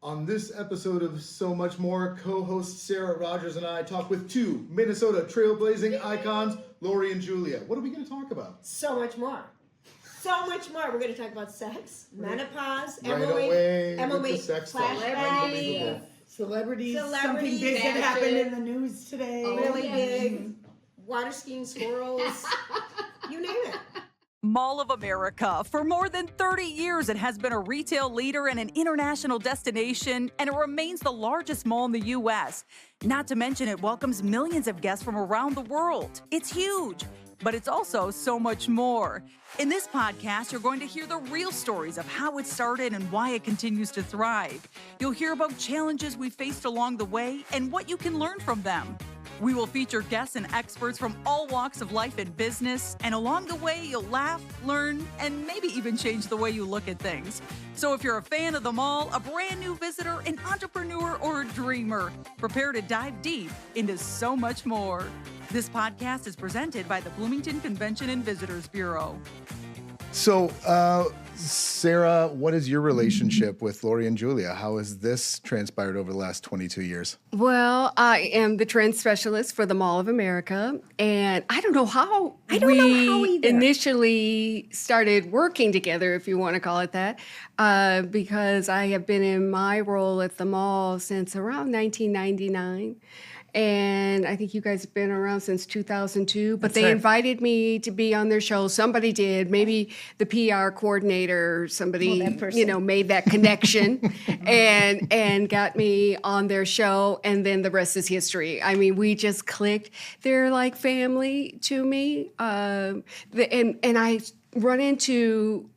On this episode of So Much More, co-host Sara Rogers and I talk with two Minnesota trailblazing icons, Lori and Julia. What are we going to talk about? So much more. So much more. We're going to talk about sex, menopause, Right away with the sex talk. flashbacks, Celebrities, something big that happened in the news today. really big, water skiing squirrels, you name it. Mall of America. For more than 30 years, it has been a retail leader and an international destination, and it remains the largest mall in the U.S. Not to mention, it welcomes millions of guests from around the world. It's huge, but it's also so much more. In this podcast, you're going to hear the real stories of how it started and why it continues to thrive. You'll hear about challenges we faced along the way and what you can learn from them. We will feature guests and experts from all walks of life and business, and along the way, you'll laugh, learn, and maybe even change the way you look at things. So if you're a fan of the mall, a brand new visitor, an entrepreneur, or a dreamer, prepare to dive deep into so much more. This podcast is presented by the Bloomington Convention and Visitors Bureau. So, Sara, what is your relationship with Lori and Julia? How has this transpired over the last 22 years? Well, I am the trend specialist for the Mall of America, and I don't know how either. Initially started working together, if you want to call it that, because I have been in my role at the mall since around 1999. And I think you guys have been around since 2002, but they invited me to be on their show. Somebody did, maybe the PR coordinator, somebody, made that connection and got me on their show. And then the rest is history. I mean, we just clicked. They're like family to me. And I run into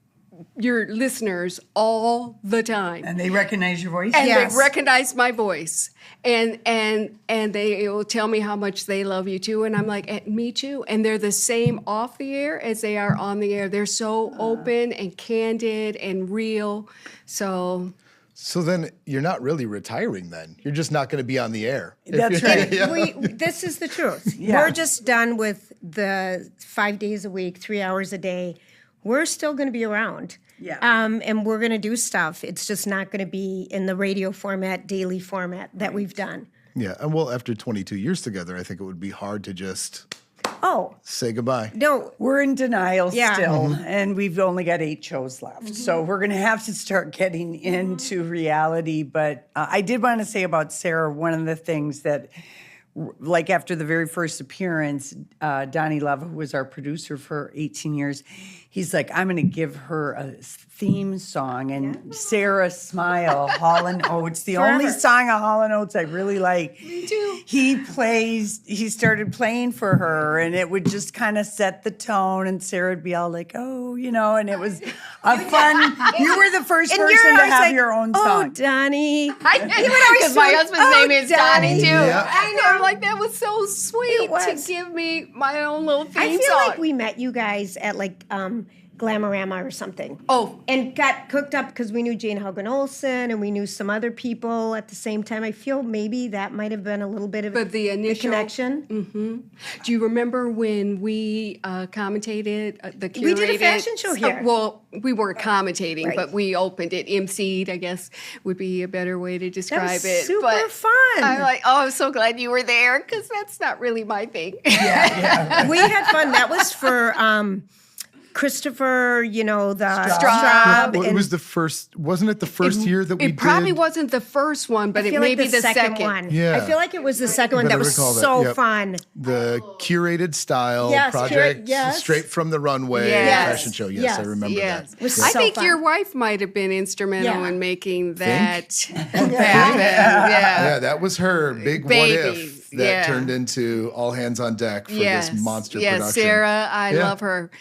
your listeners all the time. And they recognize your voice? And they recognize my voice. And they will tell me how much they love you too. And I'm like, me too. And they're the same off the air as they are on the air. They're so open and candid and real. So then you're not really retiring then. You're just not going to be on the air. That's right. This is the truth. Yeah. We're just done with the 5 days a week, 3 hours a day. We're still going to be around. Yeah. And we're going to do stuff. It's just not going to be in the radio format, daily format that we've done. Yeah, and well, after 22 years together, I think it would be hard to just say goodbye. No. We're in denial Yeah. still, and we've only got 8 shows left. So we're going to have to start getting into reality. But I did want to say about Sara, one of the things that, like after the very first appearance, Donny Love, who was our producer for 18 years, he's like, I'm going to give her a theme song. And Sarah Smile, Hall & Oates, the only song of Hall & Oates I really like. Me too. He started playing for her, and it would just kind of set the tone, and Sarah would be all like, and it was a fun, you were the first person to have your own song. Oh, Donny. Because my husband's name is Donny too. Yeah. I know. I'm like, that was so sweet to give me my own little theme I feel song. like we met you guys at like Glamorama or something. Oh. And got cooked up because we knew Jane Hogan Olsen and we knew some other people at the same time. I feel maybe that might have been a little bit of the initial connection. Mm-hmm. Do you remember when we commentated the curated? We did a fashion show here. Well, we weren't commentating, Right. but we opened it, emceed, I guess would be a better way to describe That was it. super but fun. I'm like, I'm so glad you were there because that's not really my thing. Yeah. We had fun. That was for Christopher, the Straub. Well, it was the first, wasn't it the first year that we did? It probably wasn't the first one, but I it feel may like be the second one. Yeah. I feel like it was the second one that Better was recall that. so Yep. fun. The curated style Yes, project, yes. straight from the runway Yes. fashion show. Yes, Yes. I remember Yes. that. It was I so think fun. your wife might have been instrumental Yeah. in making that happen. Yeah, Yeah. that was her big Baby. what if that Yeah. turned into all hands on deck for this monster production. Sarah, I Yeah. love her.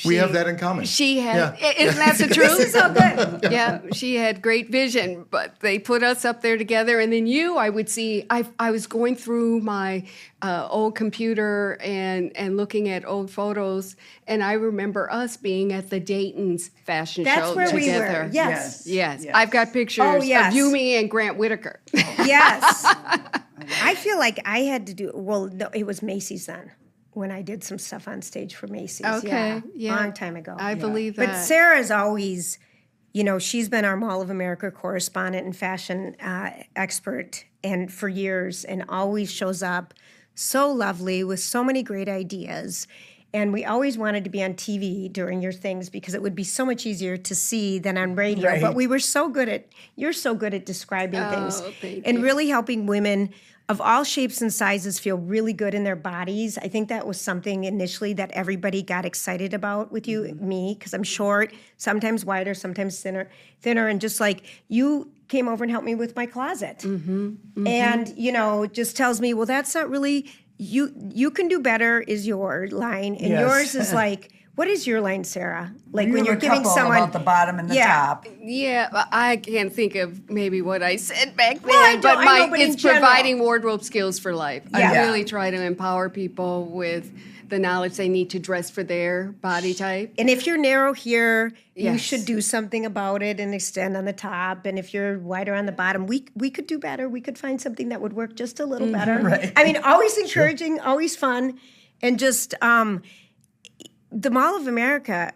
We have that in common. She had, Yeah. isn't that the truth? This is so good. Yeah, she had great vision, but they put us up there together. And then I would see, I was going through my old computer and looking at old photos, and I remember us being at the Dayton's fashion That's show where together. we were. Yes. Yes. I've got pictures yes. of you, me, and Grant Whitaker. Yes. I feel like I had to do, no, it was Macy's then. When I did some stuff on stage for Macy's. Okay, yeah. Long time ago. I believe that. But Sarah's always you know, she's been our Mall of America correspondent and fashion expert and for years, and always shows up so lovely with so many great ideas. And we always wanted to be on TV during your things because it would be so much easier to see than on radio. Right. But you're so good at describing things thank and you. really helping women of all shapes and sizes feel really good in their bodies. I think that was something initially that everybody got excited about with you, me, because I'm short, sometimes wider, sometimes thinner, and just like you came over and helped me with my closet. And, you know, just tells me, well, that's not really, you can do better is your line. And Yes. yours is like, what is your line, Sarah? Like You when have you're a giving couple someone about the bottom and the top. Yeah, I can't think of maybe what I said back then, Well, I but know, but in it's general. providing wardrobe skills for life. Yeah. I really try to empower people with the knowledge they need to dress for their body type. And if you're narrow here, you Yes. should do something about it and extend on the top. And if you're wider on the bottom, we could do better. We could find something that would work just a little better. Right. I mean, always encouraging, always fun, and just the Mall of America.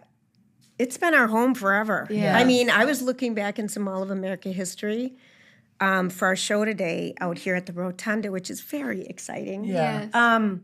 It's been our home forever. Yeah. I mean, I was looking back in some Mall of America history for our show today out here at the Rotunda, which is very exciting. Yeah. Yes.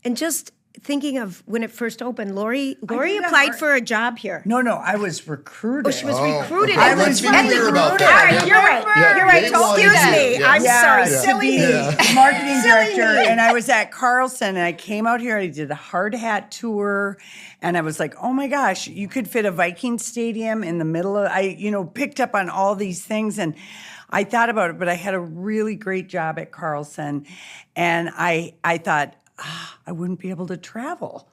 And just thinking of when it first opened, Lori did a applied hard- for a job here. No, I was recruited. Oh, she was recruited. okay. I Let's was be clear about All that. right, you're right. Yeah, You're right. they wanted Excuse you. me. Yeah. I'm sorry. to Silly be me. marketing Silly director, me. and I was at Carlson, and I came out here. I did a hard hat tour, and I was like, "Oh my gosh, you could fit a Viking stadium in the middle of." I, picked up on all these things, and I thought about it, but I had a really great job at Carlson, and I thought I wouldn't be able to travel.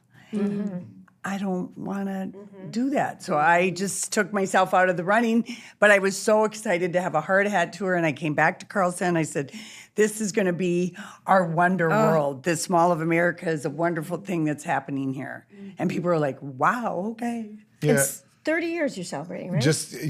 I don't want to do that. So I just took myself out of the running, but I was so excited to have a hard hat tour, and I came back to Carlson and I said, this is going to be our wonder world. This Mall of America is a wonderful thing that's happening here. And people are like, wow, okay. Yeah. It's 30 years you're celebrating, right? Just over.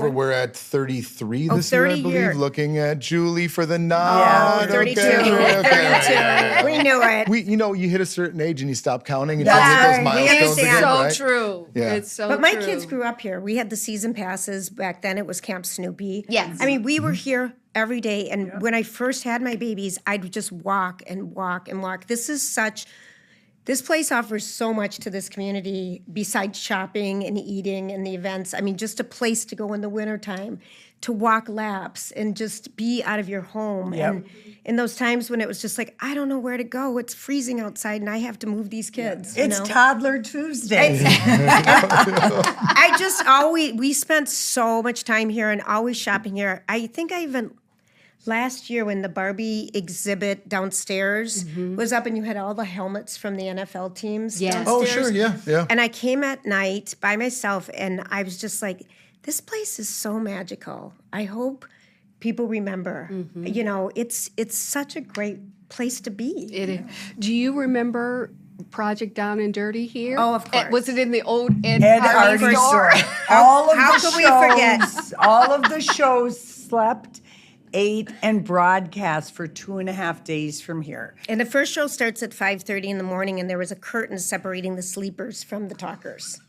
31? We're at 33 Oh, this year, I 30 believe. years. Looking at Julie for the nod. 32. Okay, okay, 32. yeah. We knew it. You hit a certain age and you stop counting and That's you hit right. those milestones We again, so right? true. Yeah. It's so But my true. kids grew up here. We had the season passes. Back then it was Camp Snoopy. Yes. I mean, we were here every day. And when I first had my babies, I'd just walk and walk and walk. This place offers so much to this community besides shopping and eating and the events. I mean, just a place to go in the wintertime, to walk laps and just be out of your home. Yep. And in those times when it was just like, I don't know where to go. It's freezing outside and I have to move these kids. It's you know? Toddler Tuesday. We spent so much time here and always shopping here. I think I even last year when the Barbie exhibit downstairs was up and you had all the helmets from the NFL teams Yes. downstairs. Oh, sure, yeah. And I came at night by myself and I was just like, this place is so magical. I hope people remember. You know, it's such a great place to be. It is. Do you remember Project Down and Dirty here? Oh, of course. Was it in the old Ed Hardy Hardy store? All of How the could we forget? shows, all of the shows slept, ate, and broadcast for 2.5 days from here. And the first show starts at 5:30 in the morning and there was a curtain separating the sleepers from the talkers.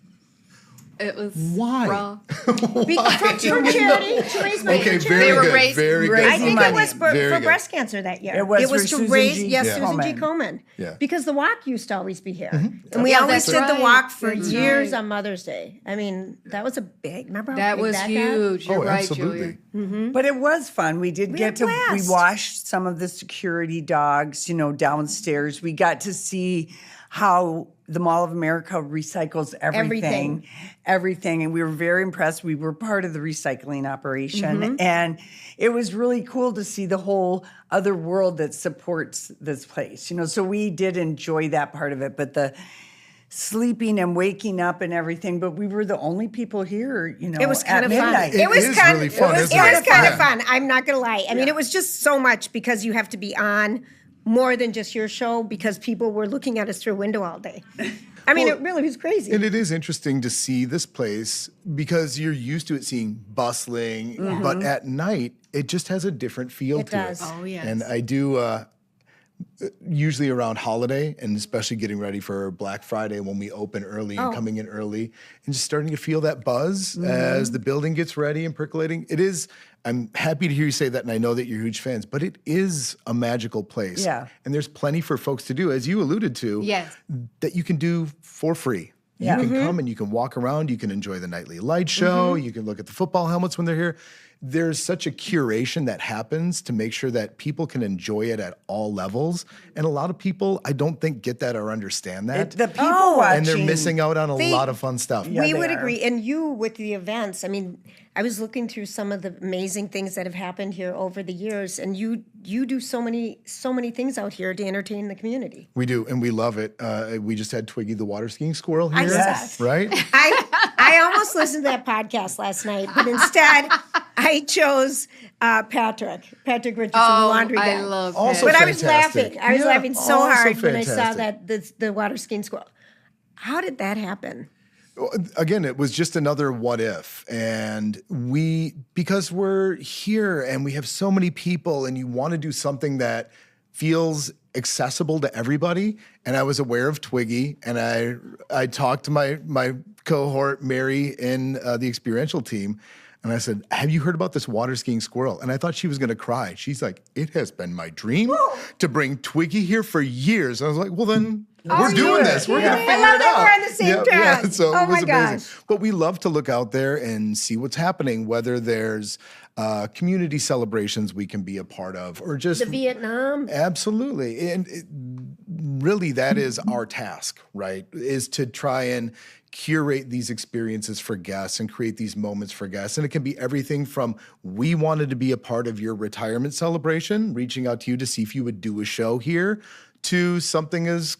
It was Why? raw. For charity, to raise money Okay, for very They were good. raised- Very good. I think money. it was for Very good. breast cancer that year. It was for to Susan raise, G. yes, Yeah. Susan G. Coleman. Coleman. Yeah. Because the walk used to always be here. And we Yeah, always that's did the right. walk for That's years right. on Mother's Day. I mean, that was a big, remember how That big was that got? huge. You're Oh, right, absolutely. Julia. But it was fun. We did get had to, we blast. washed some of the security dogs, downstairs. We got to see how the Mall of America recycles everything. And we were very impressed. We were part of the recycling operation. And it was really cool to see the whole other world that supports this place. So we did enjoy that part of it. But the sleeping and waking up and everything, but we were the only people here, It was at kind of midnight. fun. It was is kind really fun, It was isn't kind it? of kind Yeah. of fun. I'm not gonna lie. I mean, it was just so much because you have to be on more than just your show because people were looking at us through a window all day. I mean, it really was crazy. And it is interesting to see this place because you're used to it seeing bustling, but at night it just has a different feel It to does. it. Oh, yes. And I do. usually around holiday, and especially getting ready for Black Friday when we open early and coming in early and just starting to feel that buzz as the building gets ready and percolating. It is, I'm happy to hear you say that, and I know that you're huge fans, but it is a magical place. Yeah. And there's plenty for folks to do, as you alluded to, Yes. that you can do for free. Yeah. You can come and you can walk around, you can enjoy the nightly light show, you can look at the football helmets when they're here. There's such a curation that happens to make sure that people can enjoy it at all levels. And a lot of people, I don't think, get that or understand that. The people watching. And they're missing out on a They- lot of fun stuff. Yeah, we they would are. agree. And you with the events, I mean, I was looking through some of the amazing things that have happened here over the years, and you do so many things out here to entertain the community. We do, and we love it. We just had Twiggy the water skiing squirrel I here, saw. right? I almost listened to that podcast last night, but instead I chose Patrick Richardson, the laundry guy. I love Also that. But I was fantastic. laughing. I was Yeah, laughing so also hard when I saw fantastic. the water skiing squirrel. How did that happen? Again, it was just another what if. And because we're here and we have so many people and you want to do something that feels accessible to everybody. And I was aware of Twiggy, and I talked to my cohort, Mary, in the experiential team. And I said, have you heard about this water skiing squirrel? And I thought she was going to cry. She's like, it has been my dream to bring Twiggy here for years. And I was like, well, then we're doing this. We're going to figure love it that out. we're on the same track. So Oh it was my amazing. gosh. But we love to look out there and see what's happening, whether there's community celebrations we can be a part of, or just The Vietnam. Absolutely. And really, that is our task, right? Is to try and curate these experiences for guests and create these moments for guests. And it can be everything from, we wanted to be a part of your retirement celebration, reaching out to you to see if you would do a show here, to something as,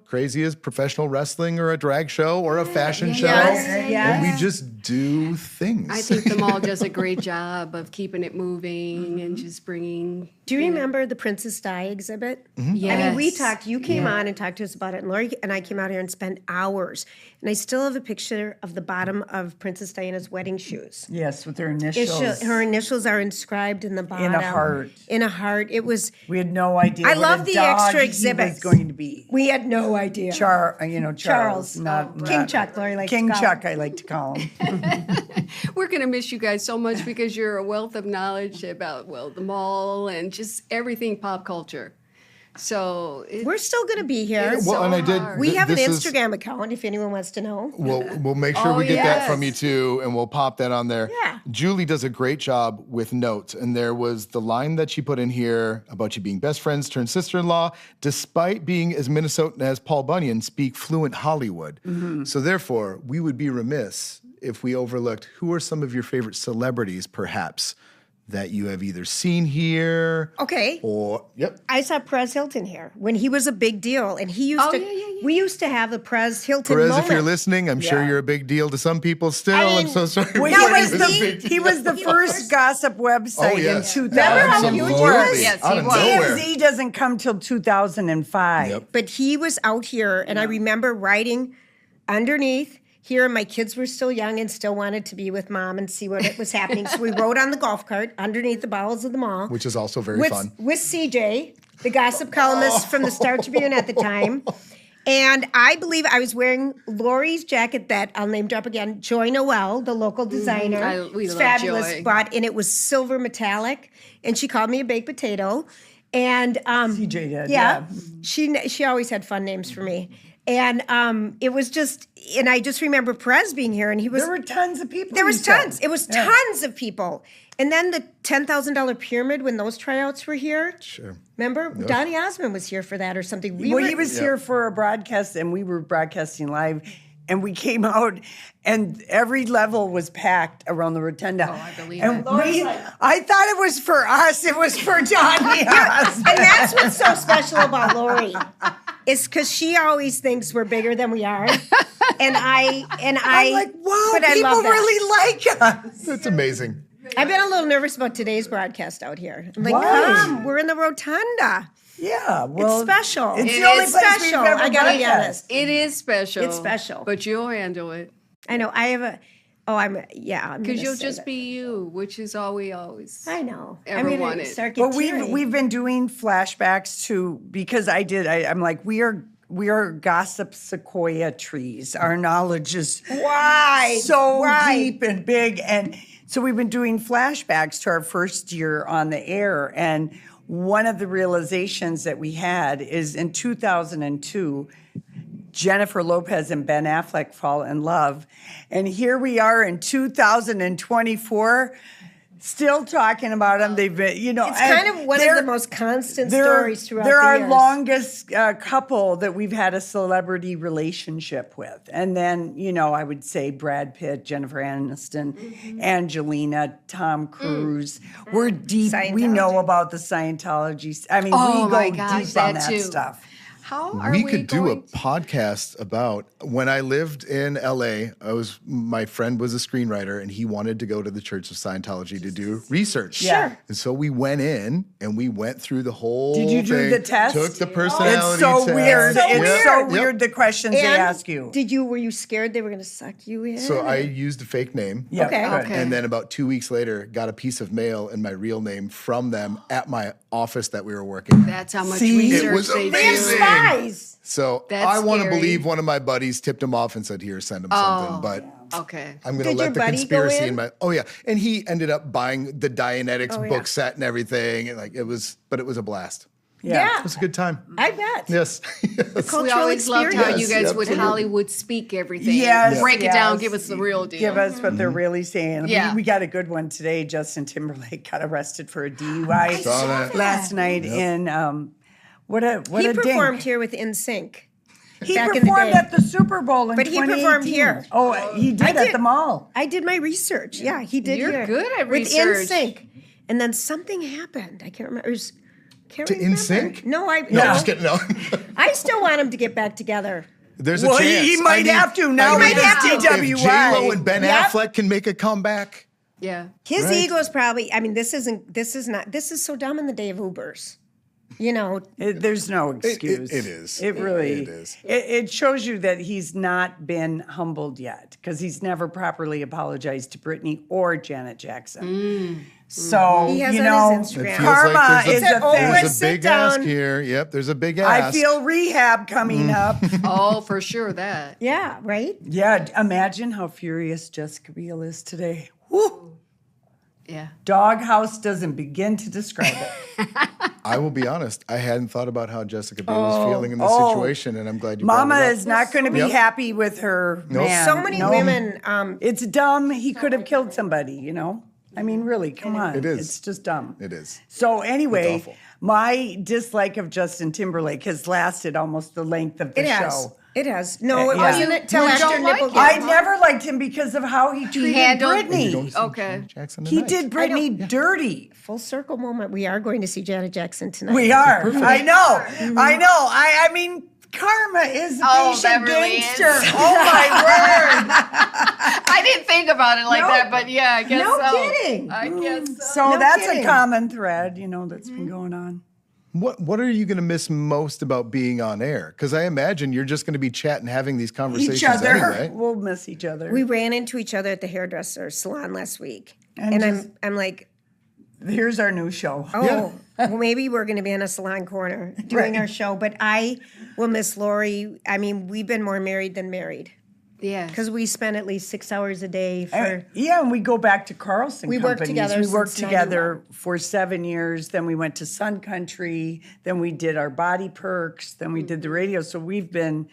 crazy as professional wrestling or a drag show or a fashion show. And we just do things. I think the mall does a great job of keeping it moving and just bringing. Do you remember the Princess Di exhibit? Yes. I mean, we talked, you came on and talked to us about it, and Lori and I came out here and spent hours. And I still have a picture of the bottom of Princess Diana's wedding shoes. Yes, with their initials. Her initials are inscribed in the bottom. In a heart. In a heart. It was, We had no idea. I what love a the dog extra he was exhibits. going to be. we had no idea. Charles, not King Chuck, Lori likes to King call Chuck. I like to call him. We're going to miss you guys so much because you're a wealth of knowledge about, the mall and just everything pop culture. So We're still going to be here. It's Well, so and I did. hard. We have an this is- Instagram account if anyone wants to know. We'll make sure we get that from you yes. too, and we'll pop that on there. Yeah. Julie does a great job with notes, and there was the line that she put in here about you being best friends turned sister-in-law, despite being as Minnesotan as Paul Bunyan, speak fluent Hollywood. So therefore, we would be remiss if we overlooked who are some of your favorite celebrities, perhaps, that you have either seen here. Okay. Or I saw Perez Hilton here when he was a big deal, and he used Oh, to. yeah. We used to have a Perez Hilton Perez, moment. if you're listening, I'm sure Yeah. you're a big deal to some people still. I I'm mean, so sorry. Well, but he was the first gossip website Oh, yes. in Remember how huge he 2004. was? Yes, Out he of was. nowhere. TMZ doesn't come till 2005. Yep. But he was out here, and I remember riding underneath here. My kids were still young and still wanted to be with mom and see what was happening. So we rode on the golf cart underneath the bowels of the mall. Which is also very with, fun. With CJ, the gossip columnist from the Star Tribune at the time. And I believe I was wearing Lori's jacket that I'll name drop again, Joy Noel, the local designer. we It's love fabulous. Joy. Bought, and it was silver metallic. And she called me a baked potato. And CJ did, yeah. She always had fun names for me. And it was just, and I just remember Perez being here, and he was. There were tons of people. There was you said. tons. It was Yeah. tons of people. And then the $10,000 pyramid when those tryouts were here. Sure. Remember, Donny Osmond was here for that or something. Well, he was here for a broadcast, and we were broadcasting live, and we came out, and every level was packed around the rotunda. Oh, I believe and it. I thought it was for us. It was for Donny Osmond. And that's what's so special about Lori. Is because she always thinks we're bigger than we are. And I'm like, wow, but I people love that. really like us. That's amazing. I've been a little nervous about today's broadcast out here. I'm like, Why? come, we're in the rotunda. Yeah, well, It's special. It's It the only is place special. we've ever I gotta be broadcast. honest. It is special. It's special. But you'll handle it. I know. I'm Because gonna you'll say just that. be you, which is all we always. I know. ever I'm gonna wanted. start But getting we've been doing flashbacks to, because I'm like, we are gossip sequoia trees. Our knowledge is so deep and big. And so we've been doing flashbacks to our first year on the air. And one of the realizations that we had is in 2002, Jennifer Lopez and Ben Affleck fall in love. And here we are in 2024, still talking about them. They've been, It's kind of one of the most constant stories throughout they're the our years. longest couple that we've had a celebrity relationship with. And then, I would say Brad Pitt, Jennifer Aniston, Angelina, Tom Cruise. We're deep. We know Scientology. about the Scientology. I mean, Oh we my go gosh, deep on that that too. stuff. How are We could do a going podcast about when I lived in LA. My friend was a screenwriter, and he wanted to go to the Church of Scientology to do research. Sure. And so we went in and we went through the whole. Did you do thing, the test? Took the personality It's so test. weird. So It's weird. so Yep. weird the questions they And ask you. were you scared they were going to suck you in? So I used a fake name. Yeah, Okay. good. Okay. And then about 2 weeks later, got a piece of mail in my real name from them at my office that we were working. That's how much See? research It was they They have amazing. do. spies. So That's I want to scary. believe one of my buddies tipped him off and said, "Here, send him something." But Okay. I'm going to Did your let the buddy go conspiracy in? in my. Oh yeah, and he ended up buying the Dianetics Oh, yeah. book set and everything, and it was a blast. Yeah. It was a good time. I bet. Yes. Yes. Cultural We always loved how you experience. guys Yes, would absolutely. Hollywood speak everything. Yes, Break it down, yes. give us the real deal. Give us what they're Mm-hmm. really saying. Yeah. We got a good one today. Justin Timberlake got arrested for a DUI saw that. last night in what a He dink. performed here with NSYNC. He back in the performed day. at the Super Bowl in But he 2018. performed here. Oh, he did at did. the mall. I did my research. Yeah, he did You're here. good at with research. NSYNC. And then something happened. I can't remember. Can't To remember. NSYNC? No, No, I'm just kidding. No. I still want him to get back together. There's a Well, chance. he might have to now with his If DWI. J-Lo and Ben Yep. Affleck can make a comeback. Yeah. His Right. ego's probably. I mean, this is so dumb in the day of Ubers. There's no excuse. it is. It really It is. It shows you that he's not been humbled yet because he's never properly apologized to Britney or Janet Jackson. So, He has you on know, his Instagram. It feels karma like is there's a Oprah thing. There's a sit big ask down. here. Yep, there's a big I ask. feel rehab coming up. Oh, for sure that. Yeah, right? Yeah, imagine how furious Jessica Biel is today. Woo! Yeah. Doghouse doesn't begin to describe it. I will be honest. I hadn't thought about how Jessica Biel was feeling in this situation, and I'm glad you Mama brought it up. is not going to be Yep. happy with her man. So many No. women. It's dumb. He could have killed somebody, I mean, really, come on. It is. It's just dumb. It is. So anyway, It's awful. my dislike of Justin Timberlake has lasted almost the length of the It has. show. It has. No, it Yeah. wasn't until You after don't like Nipple it? I Gap. never liked him because of how he treated handled- You're going Britney. to see Okay. Janet Jackson He tonight. did Britney dirty. Full circle moment. We are going to see Janet Jackson tonight. We are. I know. I know. I mean, karma is a Oh, patient Beverly is. gangster. Oh my word. I didn't think about it like No. that, but yeah, I guess No so. kidding. I guess so. So No that's kidding. a common thread, that's been going on. What are you going to miss most about being on air? Because I imagine you're just going to be chatting, having these conversations Each other. anyway. We'll miss each other. We ran into each other at the hairdresser salon last week. And And just- I'm like, Here's our new show. oh, well, maybe we're going to be in a salon corner doing Right. our show. But I will miss Lori. I mean, we've been more married than married Yeah. because we spend at least 6 hours a day for. Yeah, and we go back to Carlson We worked Companies. together We worked since together for 7 years. Then we went to Sun Country. Then we did our body perks. Then we did the radio. So we've been.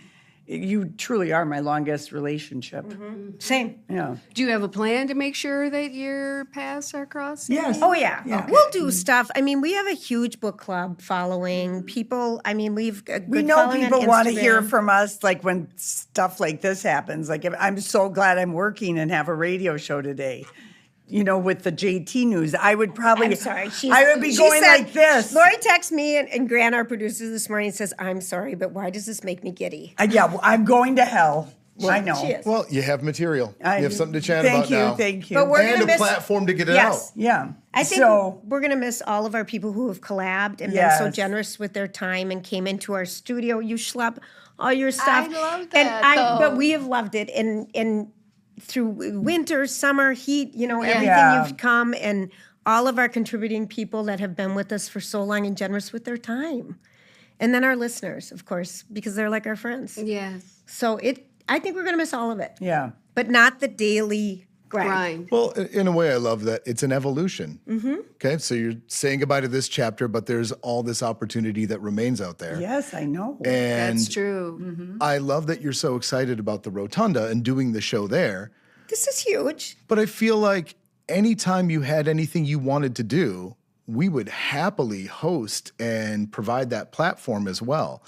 You truly are my longest relationship. Same. Yeah. Do you have a plan to make sure that your paths are crossed? Yes. Oh yeah. Yeah. We'll do stuff. I mean, we have a huge book club following. People. I mean, we've a We good know following on people want to hear Instagram. from us, like when stuff like this happens. Like, I'm so glad I'm working and have a radio show today. With the JT news, I would probably. I'm sorry. I would be she going said- like this. Lori texts me and Grant, our producer, this morning and says, "I'm sorry, but why does this make me giddy?" Yeah, well, I'm going to hell. I know. She is. Well, you have material. You have something to chat thank about you, now. Thank you. But we're And gonna a miss. platform to get it Yes. out. Yeah. I think so. we're going to miss all of our people who have collabed and been so Yes. generous with their time and came into our studio. You schlep all your stuff. love And that, though. But we have loved it. And through winter, summer, heat, everything Yeah. you've come, and all of our contributing people that have been with us for so long and generous with their time. And then our listeners, of course, because they're like our friends. Yes. So I think we're going to miss all of it. Yeah. But not the daily grind. Well, in a way, I love that it's an evolution. Okay, so you're saying goodbye to this chapter, but there's all this opportunity that remains out there. Yes, I know. And That's true. I love that you're so excited about the Rotunda and doing the show there. This is huge. But I feel like anytime you had anything you wanted to do, we would happily host and provide that platform as well.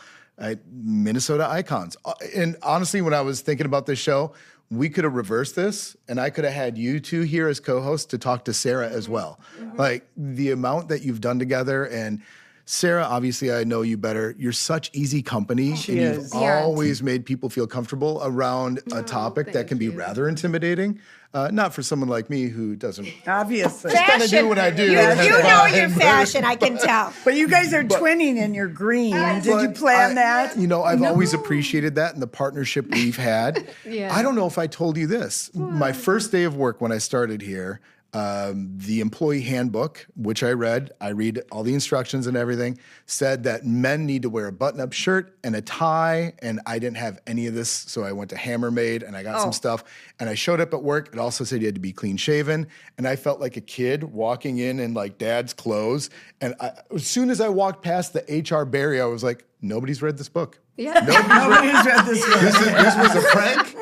Minnesota Icons. And honestly, when I was thinking about this show, we could have reversed this, and I could have had you two here as co-hosts to talk to Sara as well. Like, the amount that you've done together, and Sara, obviously I know you better. You're such easy company, and is. you've always made people feel comfortable around a topic that can be rather intimidating. Not for someone like me who doesn't Obviously. kind of do what I do. You and that's know fine, your but- fashion, I can tell. But you guys are twinning and you're green. Did you But plan that? I've always appreciated that and the partnership we've had. Yeah. I don't know if I told you this. My first day of work when I started here, the employee handbook, which I read all the instructions and everything, said that men need to wear a button-up shirt and a tie, and I didn't have any of this, so I went to Hammermaid and I got some stuff, and I showed up at work. It also said you had to be clean-shaven, and I felt like a kid walking in like dad's clothes, and as soon as I walked past the HR barrier, I was like, nobody's read this book. Yeah. Nobody's read this yet. This was a prank.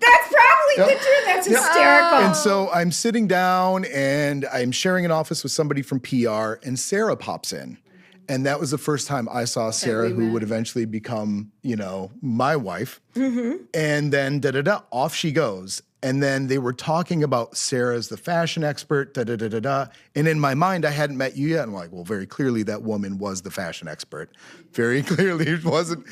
That's probably the truth. That's hysterical. And so I'm sitting down and I'm sharing an office with somebody from PR, and Sara pops in. And that was the first time I saw Sara, who would eventually become, my wife. And then off she goes. And then they were talking about Sara as the fashion expert, And in my mind, I hadn't met you yet. I'm like, well, very clearly that woman was the fashion expert. Very clearly it wasn't.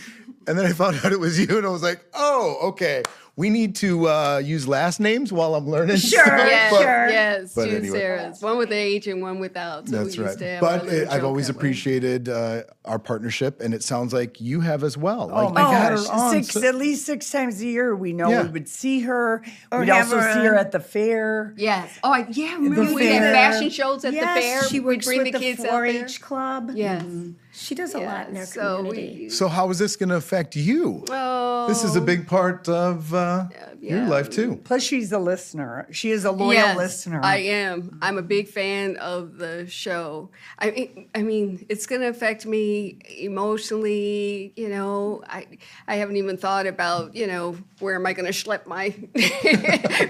And then I found out it was you, and I was like, oh, okay. We need to use last names while I'm learning. Sure, stuff, Yes, but- yes, but two anyway. Sarahs, one with H and one without. So That's we right. used to have But our little I've joke always that way. appreciated our partnership, and it sounds like you have as well. Oh Like, my you had gosh. her on, At least 6 times a year, we know Yeah. we would see her. Or We'd have also her see her on- at the fair. Yes. Oh, yeah. Remember we fair. had fashion shows at Yes, the fair. she We'd works bring with the the kids out there. 4-H club. Yes. She does a lot in our So community. So how is this going to affect you? Oh, This is a big part of your life too. Plus, she's a listener. She is a loyal yes, listener. I am. I'm a big fan of the show. I mean, it's going to affect me emotionally. I haven't even thought about, where am I going to schlep my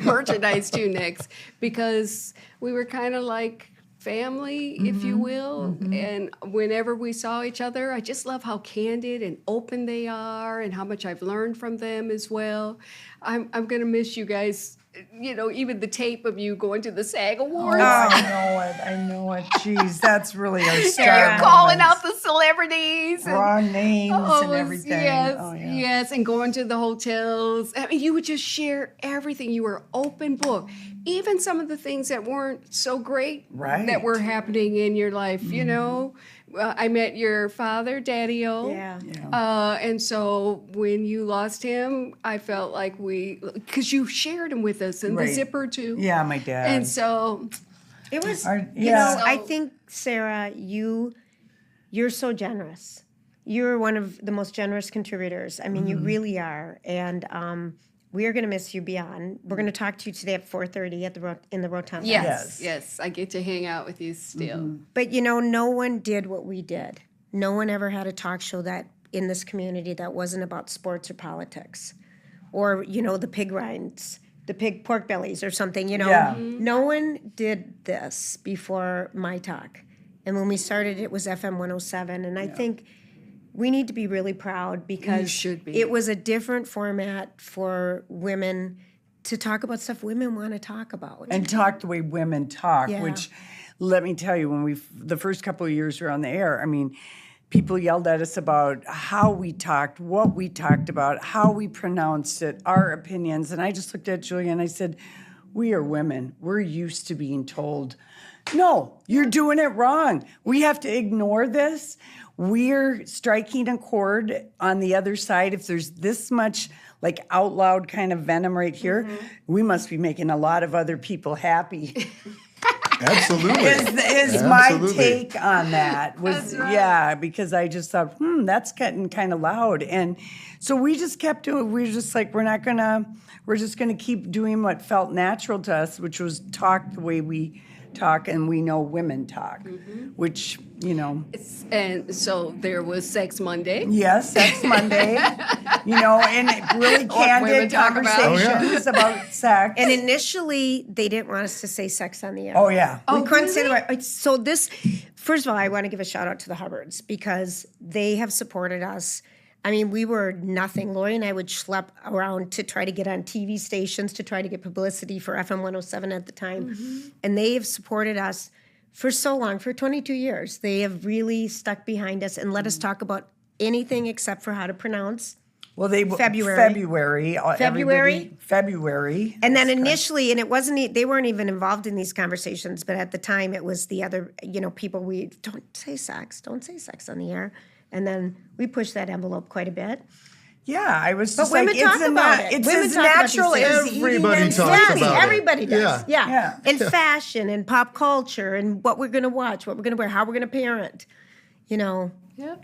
merchandise to next? Because we were kind of like family, if you will. And whenever we saw each other, I just love how candid and open they are and how much I've learned from them as well. I'm going to miss you guys, even the tape of you going to the SAG Awards. I know it. Jeez, that's really our star. You're calling moments. out the celebrities. and- Wrong names and Oh, everything. Yes, Oh, yeah. yes, and going to the hotels. I mean, you would just share everything. You were open book. Even some of the things that weren't so great Right. that were happening in your life, I met your father, Daddy-O. Yeah. And so when you lost him, I felt like because you shared him with us and Right. the zipper too. Yeah, my dad. And so, It was, yeah. I think, Sara, you're so generous. You're one of the most generous contributors. I mean, you really are. And we are going to miss you beyond. We're going to talk to you today at 4:30 in the Rotunda. yes, I get to hang out with you still. But no one did what we did. No one ever had a talk show that in this community that wasn't about sports or politics, or the pig rinds, the pig pork bellies, or something. Yeah. No one did this before myTalk, and when we started, it was FM 107, and I think we need to be really proud because should be. it was a different format for women to talk about stuff women want to talk about. And talk the way women talk, Yeah. which, let me tell you, when the first couple of years we were on the air, I mean, people yelled at us about how we talked, what we talked about, how we pronounced it, our opinions. And I just looked at Julia and I said, we are women. We're used to being told, no, you're doing it wrong. We have to ignore this. We're striking a chord on the other side. If there's this much like out loud kind of venom right here. We must be making a lot of other people happy. Absolutely. is my take on that. Was yeah, because I just thought, that's getting kind of loud. And so we just kept doing, we were just like, we're just gonna keep doing what felt natural to us, which was talk the way we talk and we know women talk, which, And so there was Sex Monday. Yes, Sex Monday, and really women candid talk about. conversations about sex. And initially, they didn't want us to say sex on the air. Oh, yeah. We couldn't say the word. So this, first of all, I want to give a shout out to the Hubbards because they have supported us. I mean, we were nothing. Lori and I would schlep around to try to get on TV stations, to try to get publicity for FM 107 at the time. And they have supported us for so long, for 22 years. They have really stuck behind us and let us talk about anything except for how to pronounce. Well, February. And then initially, and it wasn't, they weren't even involved in these conversations, but at the time it was the other, people, don't say sex on the air. And then we pushed that envelope quite a bit. Yeah, I was But just women like, talk about it. It's Women as talk about natural these as things. Everybody eating talks and about it. Everybody does. Yeah. Yeah. And fashion and pop culture and what we're going to watch, what we're going to wear, how we're going to parent,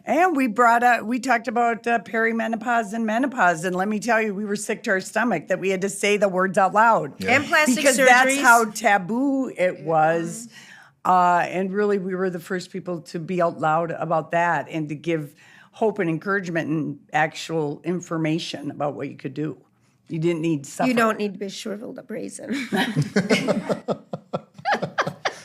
And we talked about perimenopause and menopause, and let me tell you, we were sick to our stomach that we had to say the words out loud. And plastic because surgeries. that's how taboo it was. And really, we were the first people to be out loud about that and to give hope and encouragement and actual information about what you could do. You didn't need suffer. You don't need to be shriveled up raisin.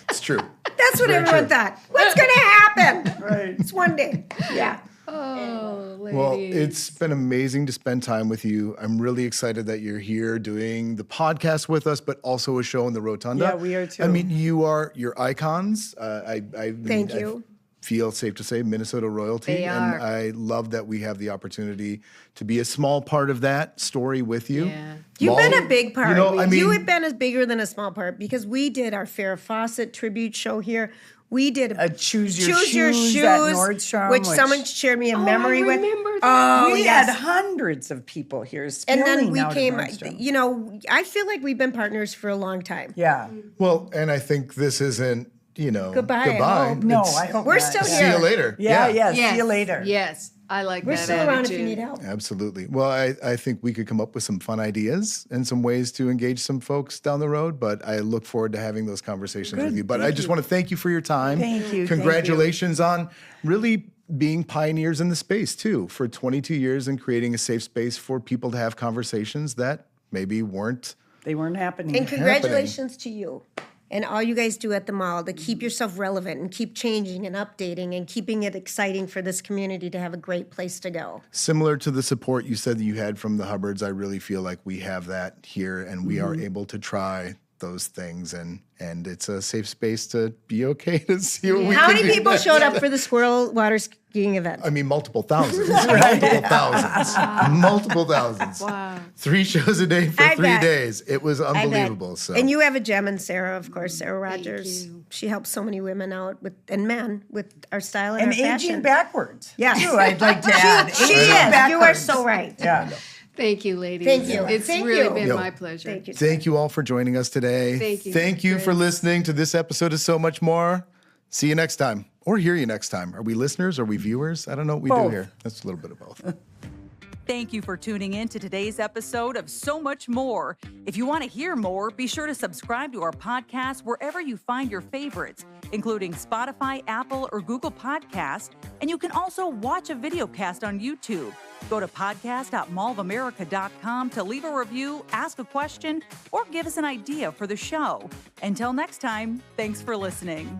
It's true. That's what everyone thought. What's going to happen? Right. It's one day. Yeah. Oh, ladies. Well, it's been amazing to spend time with you. I'm really excited that you're here doing the podcast with us, but also a show in the Rotunda. Yeah, we are too. I mean, you're icons. Thank you. I feel safe to say Minnesota royalty. They and are. I love that we have the opportunity to be a small part of that story with you. Yeah. You've been a big part. You I have been as bigger than a small part because we did our Farrah Fawcett tribute show here. We did a Choose Your Shoes at Nordstrom, which someone shared me a memory I with. remember that. we had hundreds of people here And spilling then we out of came, Nordstrom. I feel like we've been partners for a long time. Yeah. Well, and I think this isn't, Goodbye, I goodbye. hope. No, It's I hope We're not. still see you here. later. Yeah, Yes. see you later. Yes, I like We're that still around if attitude. you need help. Absolutely. Well, I think we could come up with some fun ideas and some ways to engage some folks down the road, but I look forward to having those conversations with you. But I just want to thank you for your time. Thank you. Congratulations on really being pioneers in the space, too, for 22 years and creating a safe space for people to have conversations that maybe weren't. They weren't happening. And congratulations to you and all you guys do at the mall to keep yourself relevant and keep changing and updating and keeping it exciting for this community to have a great place to go. Similar to the support you said that you had from the Hubbards, I really feel like we have that here and we are able to try those things and it's a safe space to be okay to see what we How can many do. people showed up for the squirrel water skiing event? I mean, multiple thousands. Multiple thousands. Wow. 3 shows a day for I 3 bet. days. It was I bet. unbelievable. So, And you have a gem in Sarah, of course, Sara Rogers. you. She helps so many women out and men with our style and, And our fashion. aging backwards. Yes. Too, I'd like to add. She Aging is. You are backwards. so right. Yeah. Thank you, ladies. Thank you. It's Thank really you. been Yo. my pleasure. Thank you. thank you all for joining us today. Thank you. Thank you for listening to this episode of So Much More. See you next time or hear you next time. Are we listeners? Are we viewers? I don't know what we do Both. here. That's a little bit of both. Thank you for tuning in to today's episode of So Much More. If you want to hear more, be sure to subscribe to our podcast wherever you find your favorites, including Spotify, Apple, or Google Podcasts. And you can also watch a video cast on YouTube. Go to podcast.mallofamerica.com to leave a review, ask a question, or give us an idea for the show. Until next time, thanks for listening.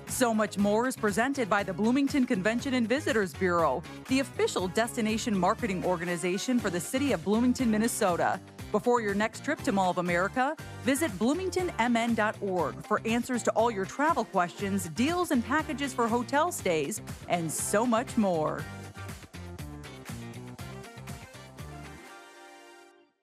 So Much More is presented by the Bloomington Convention and Visitors Bureau, the official destination marketing organization for the city of Bloomington, Minnesota. Before your next trip to Mall of America, visit bloomingtonmn.org for answers to all your travel questions, deals and packages for hotel stays, and so much more.